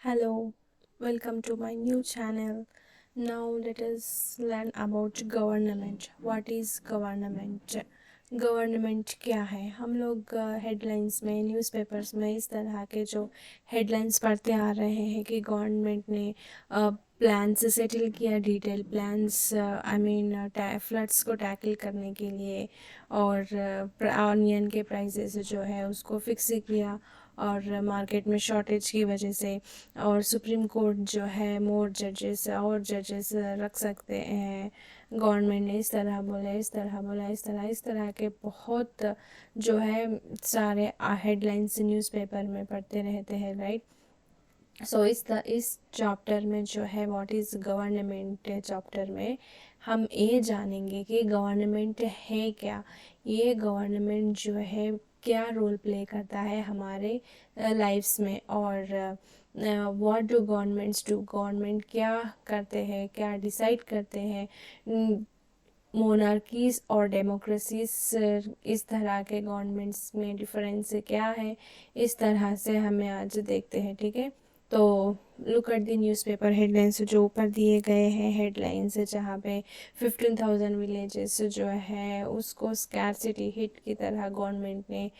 Hello, welcome to my new channel. Now let us learn about government. What is government? Government क्या है? हम लोग headlines में, newspapers में इस तरह के जो हेडलाइंस पढ़ते आ रहे हैं कि गवर्नमेंट ने प्लान्स सेटल किया, detail plans I mean floods को टैकल करने के लिए, और ऑनियन के प्राइसेस जो है उसको फिक्स किया, और मार्केट में शॉर्टेज की वजह से, और सुप्रीम कोर्ट जो है मोर जजेस और जजेस रख सकते हैं। गवर्नमेंट ने इस तरह बोला, इस तरह बोला, इस तरह के बहुत जो है सारे हेडलाइंस न्यूज़पेपर में पढ़ते रहते हैं, राइट। सो इस चैप्टर में जो है व्हाट इज़ गवर्नमेंट चैप्टर में हम ये जानेंगे कि गवर्नमेंट है क्या, ये गवर्नमेंट जो है क्या रोल प्ले करता है हमारे लाइफ्स में, और what do governments do, government क्या करते हैं, क्या डिसाइड करते हैं। मोनार्कीज और डेमोक्रेसीज, इस तरह के गवर्नमेंट्स में डिफरेंस क्या है, इस तरह से हमें आज देखते हैं, ठीक है। तो look at the newspaper headlines जो ऊपर दिए गए हैं हेडलाइंस, जहाँ पे 15,000 विलेजेस जो है उसको स्कैरसिटी हिट की तरह गवर्नमेंट ने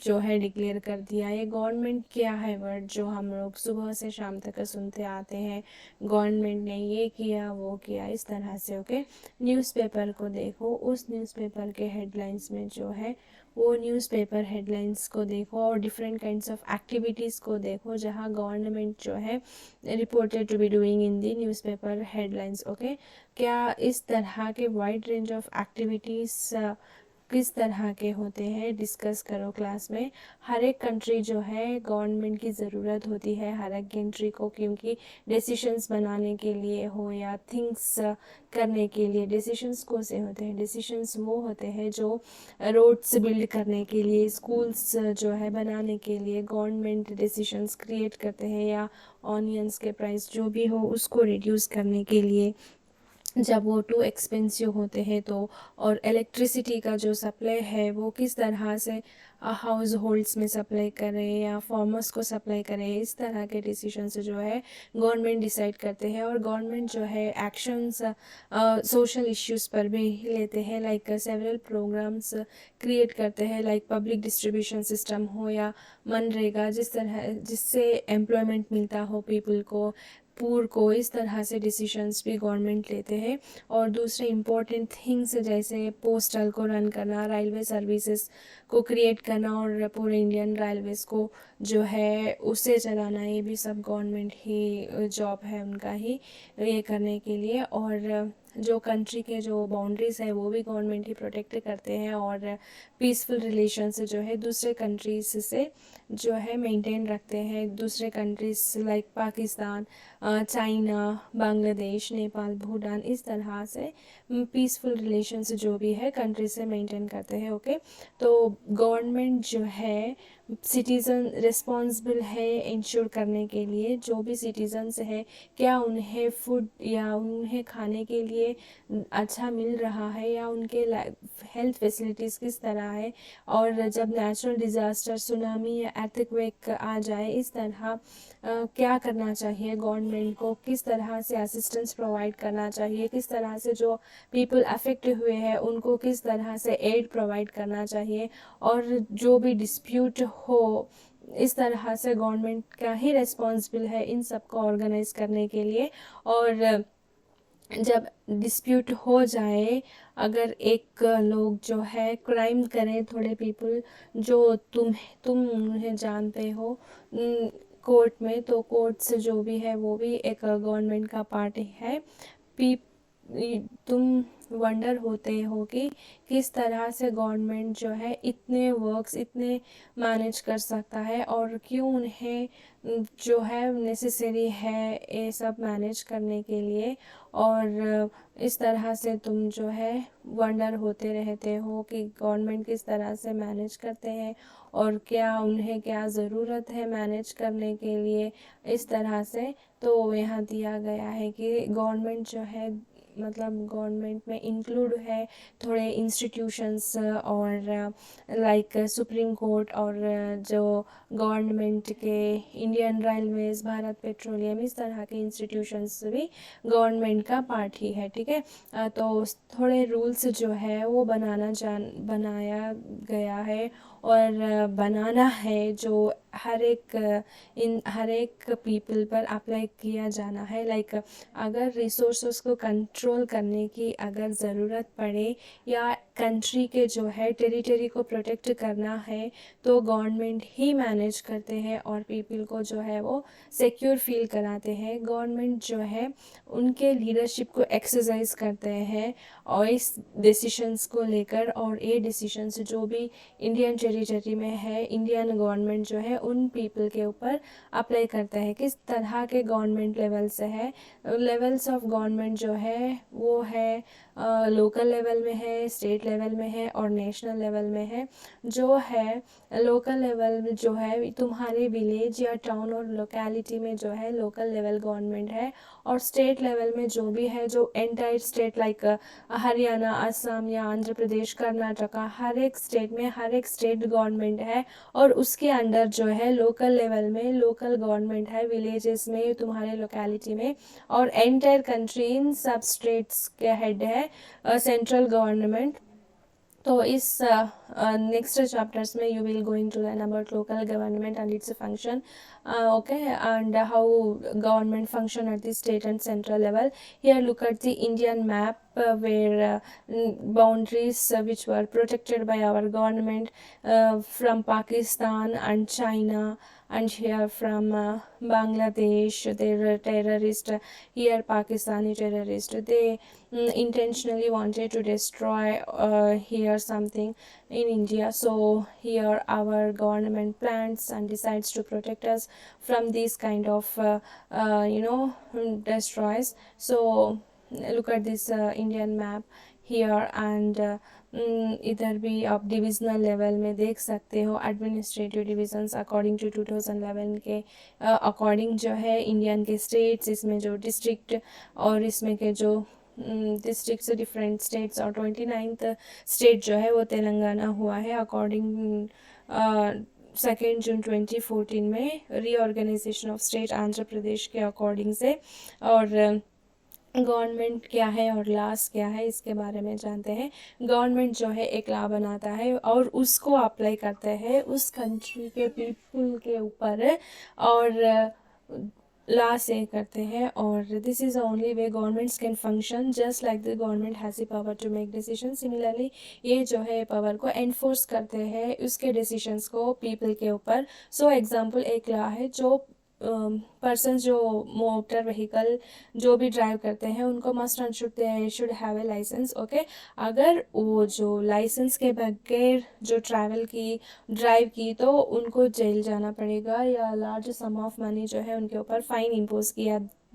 जो है डिक्लेयर कर दिया। ये गवर्नमेंट क्या है वर्ड जो हम लोग सुबह से शाम तक सुनते आते हैं, गवर्नमेंट ने ये किया वो किया, इस तरह से, ओके। न्यूज़पेपर को देखो, उस न्यूज़पेपर के हेडलाइंस में जो है वो न्यूज़पेपर हेडलाइंस को देखो, और डिफरेंट काइंड्स ऑफ एक्टिविटीज़ को देखो जहाँ गवर्नमेंट जो है reported to be doing in the newspaper headlines, okay. क्या इस तरह के वाइड रेंज ऑफ एक्टिविटीज़ किस तरह के होते हैं डिस्कस करो क्लास में। हर एक कंट्री जो है गवर्नमेंट की ज़रूरत होती है हर एक कंट्री को, क्योंकि डिसीशंस बनाने के लिए हो या थिंग्स करने के लिए। डिसीशंस कौन से होते हैं? डिसीशंस वो होते हैं जो रोड्स बिल्ड करने के लिए, स्कूल्स जो है बनाने के लिए गवर्नमेंट डिसीशंस क्रिएट करते हैं, या ऑनियंस के प्राइस जो भी हो उसको रिड्यूस करने के लिए जब वो टू एक्सपेंसिव होते हैं तो। और इलेक्ट्रिसिटी का जो सप्लाई है वो किस तरह से हाउस होल्ड्स में सप्लाई करें या फार्मर्स को सप्लाई करें, इस तरह के डिसीजंस जो है गवर्नमेंट डिसाइड करते हैं। और गवर्नमेंट जो है एक्शंस सोशल इश्यूज़ पर भी लेते हैं, लाइक सेवरल प्रोग्राम्स क्रिएट करते हैं, लाइक पब्लिक डिस्ट्रीब्यूशन सिस्टम हो या मनरेगा, जिससे एम्प्लॉयमेंट मिलता हो पीपल को, पूर को, इस तरह से डिसीशंस भी गवर्नमेंट लेते हैं। और दूसरे इम्पोर्टेंट थिंग्स जैसे पोस्टल को रन करना, रेलवे सर्विसेज को क्रिएट करना, और पूरे इंडियन रेलवेज़ को जो है उसे चलाना, ये भी सब गवर्नमेंट ही जॉब है उनका ही ये करने के लिए। और जो कंट्री के जो बाउंड्रीज़ है वो भी गवर्नमेंट ही प्रोटेक्ट करते हैं, और पीसफुल रिलेशंस जो है दूसरे कंट्रीज से जो है मेंटेन रखते हैं। दूसरे countries like Pakistan, China, Bangladesh, Nepal, Bhutan, इस तरह से पीसफुल रिलेशंस जो भी है कंट्री से मेंटेन करते हैं, ओके। तो गवर्नमेंट जो है सिटीज़न रिस्पॉन्सिबल है इंश्योर करने के लिए जो भी सिटीजन्स है क्या उन्हें फूड या उन्हें खाने के लिए अच्छा मिल रहा है, या उनके हेल्थ फैसिलिटीज़ किस तरह है। और जब नेचुरल डिज़ास्टर, सुनामी या अर्थक्वेक आ जाए, इस तरह क्या करना चाहिए गवर्नमेंट को, किस तरह से असिस्टेंस प्रोवाइड करना चाहिए, किस तरह से जो पीपल अफेक्ट हुए हैं उनको किस तरह से एड प्रोवाइड करना चाहिए। और जो भी डिस्प्यूट हो, इस तरह से गवर्नमेंट का ही रिस्पॉन्सिबल है इन सब को ऑर्गेनाइज करने के लिए। और जब डिस्प्यूट हो जाए, अगर एक लोग जो है क्राइम करें, थोड़े पीपल जो तुम उन्हें जानते हो कोर्ट में, तो कोर्ट से जो भी है वो भी एक गवर्नमेंट का पार्ट है। पी तुम वंडर होते हो कि किस तरह से गवर्नमेंट जो है इतने वर्क्स इतने मैनेज कर सकता है, और क्यों उन्हें जो है नेसेसरी है ये सब मैनेज करने के लिए। और इस तरह से तुम जो है वंडर होते रहते हो कि गवर्नमेंट किस तरह से मैनेज करते हैं, और क्या उन्हें क्या ज़रूरत है मैनेज करने के लिए, इस तरह से। तो यहाँ दिया गया है कि गवर्नमेंट जो है मतलब गवर्नमेंट में इंक्लूड है थोड़े इंस्टीट्यूशंस और लाइक सुप्रीम कोर्ट और जो गवर्नमेंट के इंडियन रेलवेज, भारत पेट्रोलियम, इस तरह के इंस्टीट्यूशंस भी गवर्नमेंट का पार्ट ही है, ठीक है। तो थोड़े रूल्स जो है वो बनाया गया है और बनाना है जो हर एक पीपल पर अप्लाई किया जाना है। लाइक अगर रिसोर्सेस को कंट्रोल करने की अगर ज़रूरत पड़े या कंट्री के जो है टेरिटरी को प्रोटेक्ट करना है तो गवर्नमेंट ही मैनेज करते हैं और पीपल को जो है वो सिक्योर फील कराते हैं। गवर्नमेंट जो है उनके लीडरशिप को एक्सरसाइज करते हैं और इस डिसीशंस को लेकर, और ये डिसीशंस जो भी इंडियन टेरिटरी में है इंडियन गवर्नमेंट जो है उन पीपल के ऊपर अप्लाई करता है। किस तरह के गवर्नमेंट लेवल से है, लेवल्स ऑफ गवर्नमेंट जो है वो है लोकल लेवल में है, स्टेट लेवल में है और नेशनल लेवल में है। जो है लोकल लेवल में जो है तुम्हारे विलेज या टाउन और लोकेलिटी में जो है लोकल लेवल गवर्नमेंट है, और स्टेट लेवल में जो भी है जो entire state like Haryana, Assam या आंध्र प्रदेश, कर्नाटका, हर एक स्टेट में हर एक स्टेट गवर्नमेंट है और उसके अंडर जो है लोकल लेवल में लोकल गवर्नमेंट है, विलेजेस में तुम्हारे लोकेलिटी में, और एंटायर कंट्री इन सब स्टेट्स के हेड है सेंट्रल गवर्नमेंट। तो इस नेक्स्ट चैप्टर्स में you will going to learn about local government and its function, okay, and how government function at the state and central level. Here look at the Indian map where boundaries which were protected by our government from Pakistan and China, and here from Bangladesh, their terrorist, here Pakistani terrorist, they intentionally wanted to destroy here something in India. So here our government plans and decides to protect us from these kind of destroys. So look at this Indian map here, and इधर भी आप divisional level में देख सकते हो administrative divisions according to 2011 के according जो है इंडियन के स्टेट्स, इसमें जो डिस्ट्रिक्ट और इसमें के जो डिस्ट्रिक्ट से डिफरेंट स्टेट्स, और 29th स्टेट जो है वो तेलंगाना हुआ है अकॉर्डिंग 2 जून 2014 में reorganisation of state Andhra Pradesh के अकॉर्डिंग से। और गवर्नमेंट क्या है और लॉस क्या है इसके बारे में जानते हैं। गवर्नमेंट जो है एक लॉ बनाता है और उसको अप्लाई करते हैं उस कंट्री के पीपल के ऊपर, और लॉ से करते हैं, और this is the only way governments can function just like the government has the power to make decision. Similarly ये जो है पावर को एनफोर्स करते हैं उसके डिसीजंस को पीपल के ऊपर। सो एग्जांपल एक लॉ है जो पर्सन जो मोटर व्हीकल जो भी ड्राइव करते हैं उनको must and should have a license, okay. अगर वो जो लाइसेंस के बगैर जो ड्राइव की तो उनको जेल जाना पड़ेगा या लार्ज सम ऑफ मनी जो है उनके ऊपर फाइन इम्पोज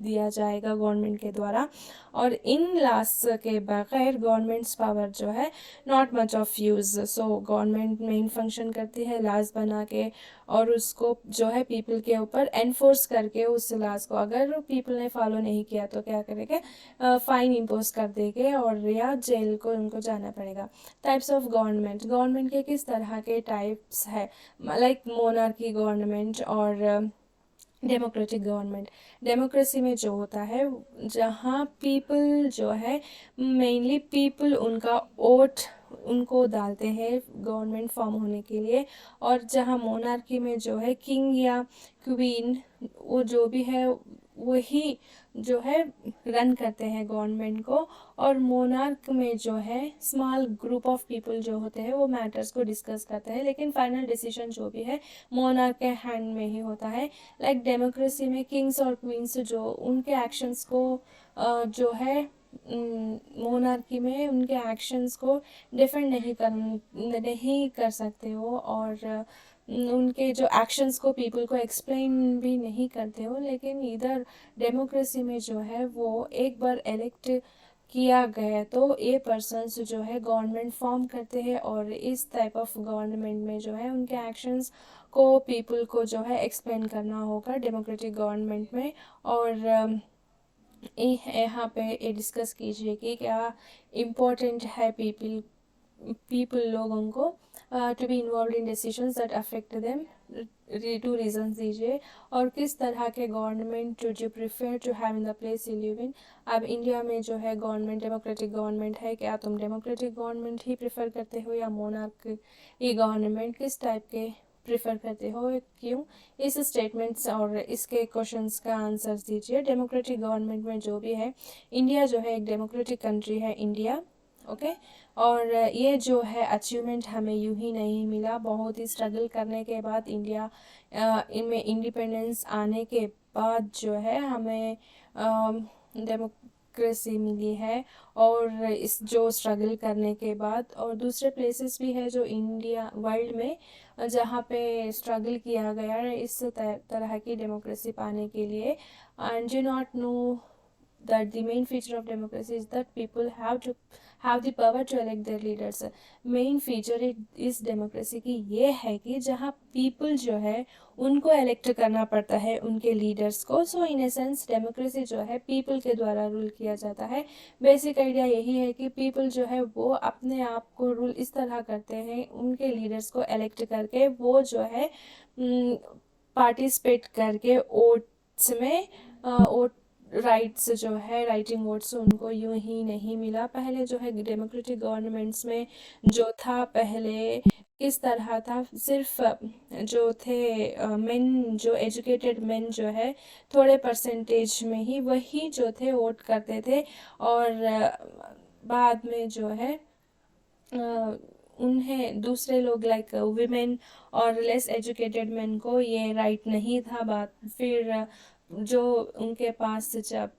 दिया जाएगा गवर्नमेंट के द्वारा। और इन लॉस के बगैर गवर्नमेंट्स पावर जो है not much of use. So government main function करती है लॉस बना के और उसको जो है पीपल के ऊपर एनफोर्स करके उस लॉस को अगर पीपल ने फॉलो नहीं किया तो क्या करेंगे, फाइन इम्पोज कर देंगे और या जेल को उनको जाना पड़ेगा। टाइप्स ऑफ गवर्नमेंट के किस तरह के टाइप्स है, लाइक मोनार्की गवर्नमेंट और डेमोक्रेटिक गवर्नमेंट। डेमोक्रेसी में जो होता है जहाँ पीपल जो है मेनली पीपल उनका वोट उनको डालते हैं गवर्नमेंट फॉर्म होने के लिए, और जहाँ मोनार्की में जो है किंग या क्वीन वो जो भी है वही जो है रन करते हैं गवर्नमेंट को, और मोनार्क में जो है स्मॉल ग्रुप ऑफ पीपल जो होते हैं वो मैटर्स को डिस्कस करते हैं, लेकिन फाइनल डिसीजन जो भी है मोनार्क के हैंड में ही होता है। लाइक डेमोक्रेसी में किंग्स और क्वींस जो उनके एक्शंस को जो है मोनार्की में उनके एक्शंस को डिफेंड नहीं कर सकते हो, और उनके जो एक्शंस को पीपल को एक्सप्लेन भी नहीं करते हो। लेकिन इधर डेमोक्रेसी में जो है वो एक बार इलेक्ट किया गया तो ये पर्सन्स जो है गवर्नमेंट फॉर्म करते हैं, और इस टाइप ऑफ गवर्नमेंट में जो है उनके एक्शंस को पीपल को जो है एक्सप्लेन करना होगा डेमोक्रेटिक गवर्नमेंट में। और यहाँ पे डिस्कस कीजिए कि क्या इम्पोर्टेंट है पीपल लोगों को to be involve in decisions that affect them. 2 reasons दीजिए। और किस तरह के government do you prefer to have in the place you live in. अब इंडिया में जो है गवर्नमेंट डेमोक्रेटिक गवर्नमेंट है, क्या तुम डेमोक्रेटिक गवर्नमेंट ही प्रिफर करते हो या मोनार्क ये गवर्नमेंट, किस टाइप के प्रिफर करते हो, क्यों। इस स्टेटमेंट्स और इसके क्वेश्चंस का आंसर दीजिए। डेमोक्रेटिक गवर्नमेंट में जो भी है, इंडिया जो है एक डेमोक्रेटिक कंट्री है इंडिया, ओके। और ये जो है अचीवमेंट हमें यूं ही नहीं मिला, बहुत ही स्ट्रगल करने के बाद इंडिया इनमें इंडिपेंडेंस आने के बाद जो है हमें डेमोक्रेसी मिली है। और इस जो स्ट्रगल करने के बाद, और दूसरे प्लेसेस भी है जो इंडिया वर्ल्ड में जहाँ पे स्ट्रगल किया गया है इस तरह की डेमोक्रेसी पाने के लिए। And you not know that the main feature of democracy is that people have the power to elect their leaders. Main feature इस डेमोक्रेसी की ये है कि जहाँ पीपल जो है उनको इलेक्ट करना पड़ता है उनके लीडर्स को। सो इन ए सेंस डेमोक्रेसी जो है पीपल के द्वारा रूल किया जाता है। बेसिक आइडिया यही है कि पीपल जो है वो अपने आप को रूल इस तरह करते हैं, उनके लीडर्स को इलेक्ट करके वो जो है पार्टिसिपेट करके वोट्स में वोट राइट्स जो है राइटिंग वोट्स उनको यूं ही नहीं मिला। पहले जो है डेमोक्रेटिक गवर्नमेंट्स में जो था पहले किस तरह था, सिर्फ जो थे मेन जो एजुकेटेड मेन जो है थोड़े परसेंटेज में ही वही जो थे वोट करते थे। और बाद में जो है उन्हें दूसरे लोग लाइक वीमेन और लेस एजुकेटेड मेन को ये राइट नहीं था। बात फिर जो उनके पास जब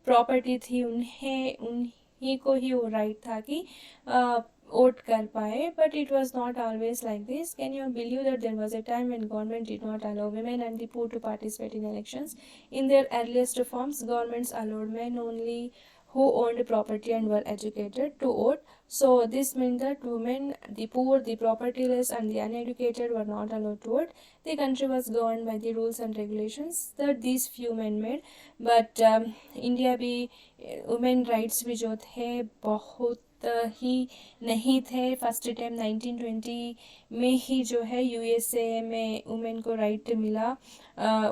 प्रॉपर्टी थी उन्हीं को ही वो राइट था कि वोट कर पाए। But it was not always like this. Can you believe that there was a time when government did not allow women and the poor to participate in elections? In their earliest forms, governments allowed men only who owned property and were educated to vote. So this meant that women, the poor, the propertyless and the uneducated were not allowed to vote. The country was governed by the rules and regulations that these few men made. But India भी women rights भी जो थे बहुत ही नहीं थे। First time 1920 में ही जो है यूएसए में वुमेन को राइट मिला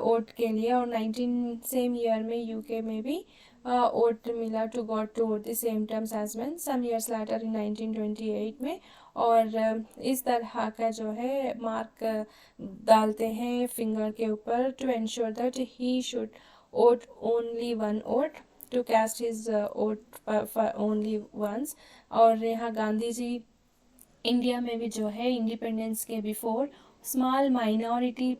वोट के लिए। और 19 सेम ईयर में यूके में भी वोट मिला to got to vote the same terms as men some years later in 1928 में। और इस तरह का जो है मार्क डालते हैं फिंगर के ऊपर to ensure that he should vote only one vote, to cast his vote only once. और यहाँ गांधी जी इंडिया में भी जो है इंडिपेंडेंस के बिफोर स्मॉल माइनॉरिटी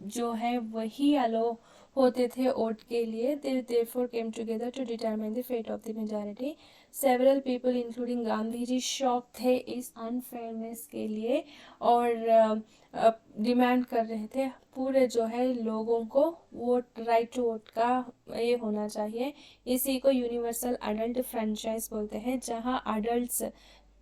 जो है वही अलो होते थे वोट के लिए। they therefore came together to determine the fate of the majority. Several people including Gandhi ji shock थे इस अनफेयरनेस के लिए और डिमांड कर रहे थे पूरे जो है लोगों को वोट राइट टू वोट का ये होना चाहिए। इसी को यूनिवर्सल अडल्ट फ्रेंचाइज बोलते हैं, जहां अडल्ट्स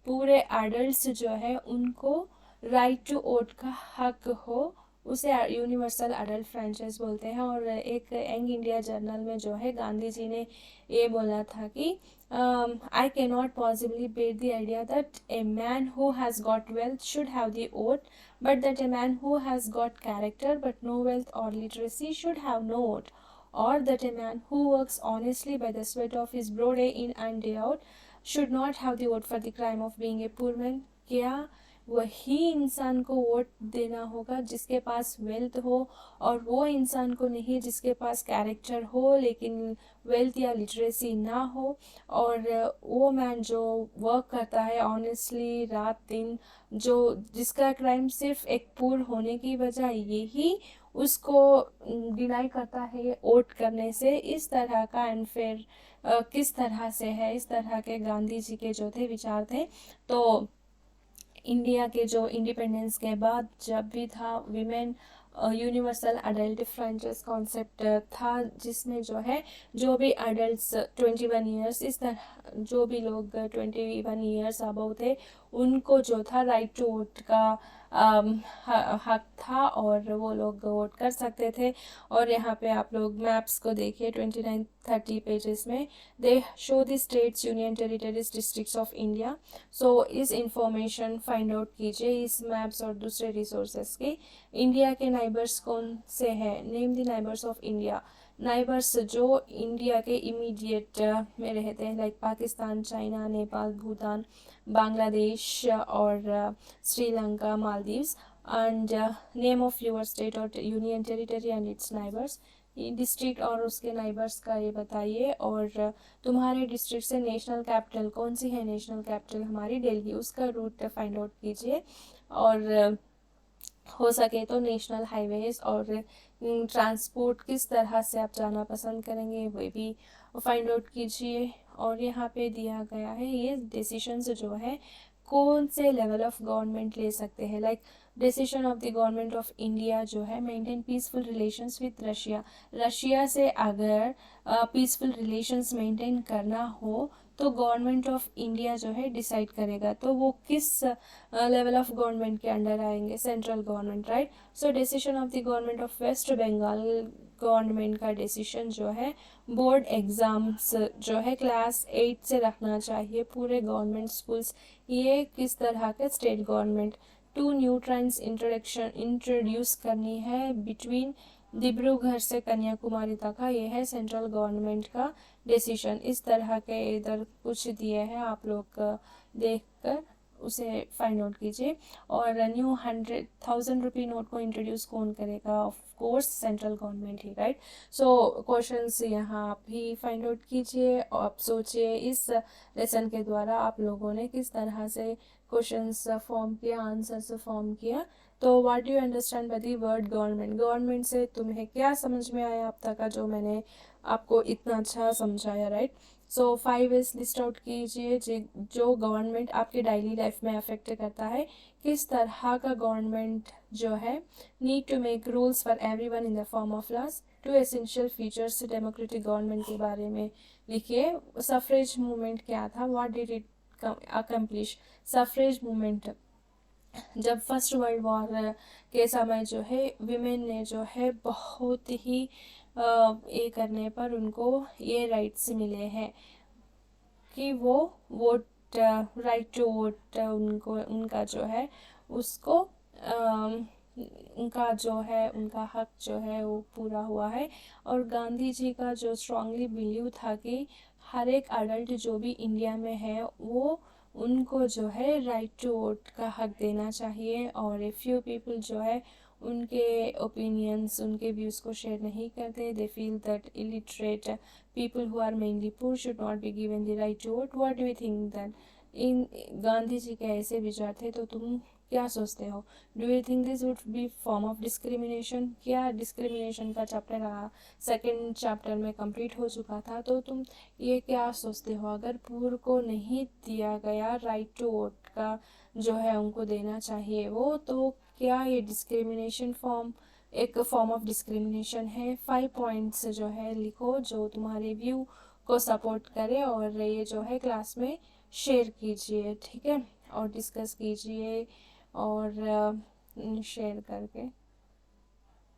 पूरे अडल्ट्स जो है उनको राइट टू वोट का हक हो, उसे यूनिवर्सल अडल्ट फ्रेंचाइज बोलते हैं। और एक यंग इंडिया जर्नल में जो है गांधी जी ने ये बोला था कि I cannot possibly bear the idea that a man who has got wealth should have the vote, but that a man who has got character but no wealth or literacy should have no vote, or that a man who works honestly by the sweat of his brow day in and day out should not have the vote for the crime of being a poor man. क्या वही इंसान को vote देना होगा जिसके पास wealth हो, और वो इंसान को नहीं जिसके पास कैरेक्टर हो लेकिन वेल्थ या लिटरेसी ना हो। और वो मैन जो वर्क करता है ऑनेस्टली रात दिन, जो जिसका क्राइम सिर्फ एक पुअर होने की वजह यही उसको डिनाई करता है वोट करने से। इस तरह का अनफेयर किस तरह से है, इस तरह के गांधी जी के जो थे विचार थे। तो इंडिया के जो इंडिपेंडेंस के बाद जब भी था women universal adult franchise concept था, जिसमें जो है जो भी अडल्ट्स 21 ईयर्स इस तरह जो भी लोग 21 ईयर्स अबव थे उनको जो था राइट टू वोट का हक था और वो लोग वोट कर सकते थे। और यहाँ पे आप लोग मैप्स को देखिए 29-30 पेजेस में they show the states, union territories, districts of India. So इस इंफॉर्मेशन फाइंड आउट कीजिए इस मैप्स और दूसरे रिसोर्सेस की। इंडिया के नाइबर्स कौन से हैं? Name the neighbours of India. Neighbours जो इंडिया के इमीडिएट में रहते हैं, लाइक पाकिस्तान, चाइना, नेपाल, भूटान, बांग्लादेश और Sri Lanka, Maldives. And name of your state और union territory and its neighbours. District और उसके नाइबर्स का ये बताइए। और तुम्हारे डिस्ट्रिक्ट से नेशनल कैपिटल कौन सी है? नेशनल कैपिटल हमारी दिल्ली, उसका रूट फाइंड आउट कीजिए। और हो सके तो नेशनल हाईवेज और ट्रांसपोर्ट किस तरह से आप जाना पसंद करेंगे वो भी फाइंड आउट कीजिए। और यहाँ पे दिया गया है ये डिसीशंस जो है कौन से लेवल ऑफ गवर्नमेंट ले सकते हैं। Like decision of the government of India जो है maintain peaceful relations with Russia. Russia से अगर पीसफुल रिलेशंस मेंटेन करना हो तो गवर्नमेंट ऑफ इंडिया जो है डिसाइड करेगा। तो वो किस लेवल ऑफ गवर्नमेंट के अंडर आएंगे? Central government, right. So decision of the government of West Bengal government का डिसीजन जो है बोर्ड एग्ज़ाम्स जो है क्लास 8 से रखना चाहिए पूरे गवर्नमेंट स्कूल्स। ये किस तरह के? State government. 2 new trains introduce करनी है बिटवीन डिब्रूगढ़ से कन्याकुमारी तक का, ये है सेंट्रल गवर्नमेंट का डिसीजन। इस तरह के इधर कुछ दिए हैं, आप लोग देखकर उसे फाइंड आउट कीजिए। और न्यू 100,000 रुपये नोट को इंट्रोड्यूस कौन करेगा? Of course central government he, right. So questions यहाँ आप भी फाइंड आउट कीजिए और आप सोचिए इस लेसन के द्वारा आप लोगों ने किस तरह से क्वेश्चंस फॉर्म किया, आंसर्स फॉर्म किया। तो what do you understand by the word government? Government से तुम्हें क्या समझ में आया अब तक का जो मैंने आपको इतना अच्छा समझाया, right. So 5 is list out कीजिए जो गवर्नमेंट आपकी डेली लाइफ में अफेक्ट करता है। किस तरह का गवर्नमेंट जो है need to make rules for everyone in the form of laws. 2 essential features democratic government के बारे में लिखिए। सफरेज मूवमेंट क्या था? What did it accomplish? Suffrage movement जब फर्स्ट वर्ल्ड वॉर के समय जो है विमेन ने जो है बहुत ही ये करने पर उनको ये राइट्स मिले हैं कि वो वोट, राइट टू वोट उनको उनका जो है उसको उनका जो है उनका हक जो है वो पूरा हुआ है। और गांधी जी का जो स्ट्रांगली बिलीव था कि हर एक अडल्ट जो भी इंडिया में है वो उनको जो है राइट टू वोट का हक देना चाहिए। और ए फ्यू पीपल जो है उनके ओपिनियंस, उनके व्यूज़ को शेयर नहीं करते। They feel that illiterate people who are mainly poor should not be given the right to vote. What do you think that? इन गांधी जी के ऐसे विचार थे, तो तुम क्या सोचते हो? Do you think this would be form of discrimination? क्या डिस्क्रिमिनेशन का चैप्टर सेकेंड चैप्टर में कंप्लीट हो चुका था, तो तुम ये क्या सोचते हो? अगर पुअर को नहीं दिया गया राइट टू वोट का जो है उनको देना चाहिए वो, तो क्या ये डिस्क्रिमिनेशन एक फॉर्म ऑफ डिस्क्रिमिनेशन है? 5 पॉइंट्स जो है लिखो जो तुम्हारे व्यू को सपोर्ट करे और ये जो है क्लास में शेयर कीजिए, ठीक है, और डिस्कस कीजिए और शेयर करके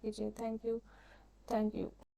कीजिए। Thank you.